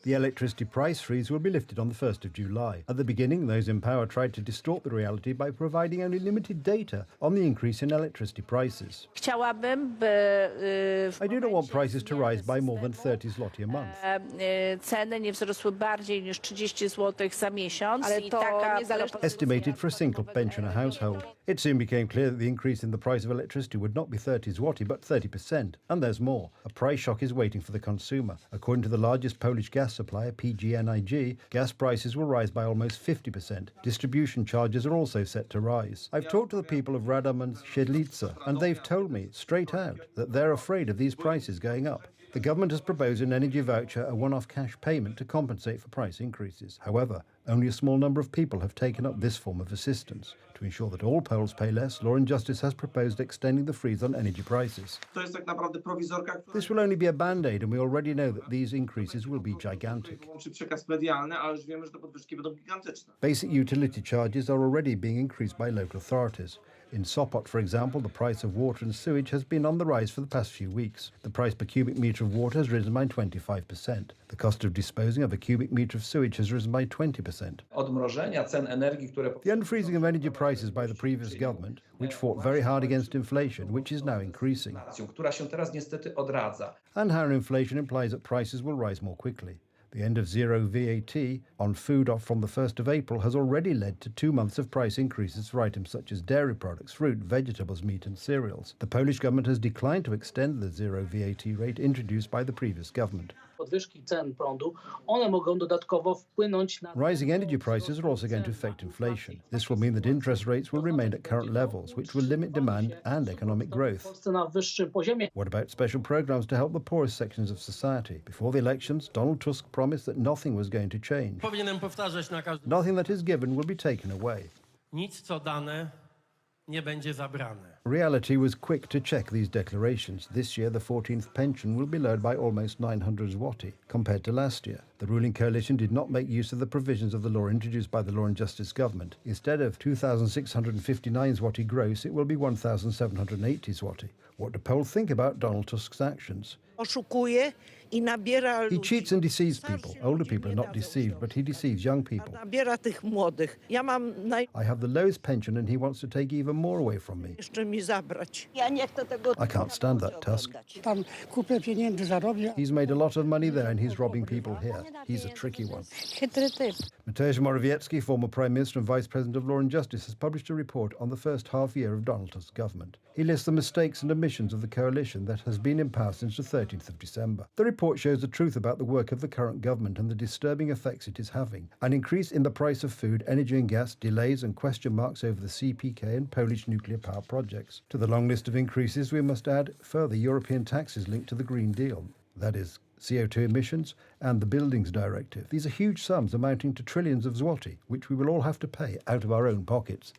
The electricity price freeze will be lifted on the 1st of July. At the beginning, those in power tried to distort the reality by providing only limited data on the increase in electricity prices. I do not want prices to rise by more than 30 zloty a month. Estimated for a single pensioner household. It soon became clear that the increase in the price of electricity would not be 30 zloty, but 30%. And there's more. A price shock is waiting for the consumer. According to the largest Polish gas supplier, PGNiG, gas prices will rise by almost 50%. Distribution charges are also set to rise. I've talked to the people of Radom and Siedlce, and they've told me straight out that they're afraid of these prices going up. The government has proposed an energy voucher, a one-off cash payment to compensate for price increases. However, only a small number of people have taken up this form of assistance. To ensure that all Poles pay less, Law and Justice has proposed extending the freeze on energy prices. This will only be a band-aid, and we already know that these increases will be gigantic. Basic utility charges are already being increased by local authorities. In Sopot, for example, the price of water and sewage has been on the rise for the past few weeks. The price per cubic metre of water has risen by 25%. The cost of disposing of a cubic metre of sewage has risen by 20%. The unfreezing of energy prices by the previous government, which fought very hard against inflation, which is now increasing. And higher inflation implies that prices will rise more quickly. The end of zero VAT on food from the 1st of April has already led to 2 months of price increases for items such as dairy products, fruit, vegetables, meat and cereals. The Polish government has declined to extend the zero VAT rate introduced by the previous government. Rising energy prices are also going to affect inflation. This will mean that interest rates will remain at current levels, which will limit demand and economic growth. What about special programs to help the poorest sections of society? Before the elections, Donald Tusk promised that nothing was going to change. Nothing that is given will be taken away. Reality was quick to check these declarations. This year, the 14th pension will be lowered by almost 900 zloty compared to last year. The ruling coalition did not make use of the provisions of the law introduced by the Law and Justice government. Instead of 2,659 zloty gross, it will be 1,780 zloty. What do Poles think about Donald Tusk's actions? He cheats and deceives people. Older people are not deceived, but he deceives young people. I have the lowest pension and he wants to take even more away from me. I can't stand that, Tusk. He's made a lot of money there and he's robbing people here. He's a tricky one. Mateusz Morawiecki, former Prime Minister and Vice President of Law and Justice, has published a report on the first half year of Donald Tusk's government. He lists the mistakes and omissions of the coalition that has been in power since the 13th of December. The report shows the truth about the work of the current government and the disturbing effects it is having. An increase in the price of food, energy and gas, delays and question marks over the CPK and Polish nuclear power projects. To the long list of increases, we must add further European taxes linked to the Green Deal. That is, CO2 emissions and the Buildings Directive. These are huge sums amounting to trillions of zloty, which we will all have to pay out of our own pockets.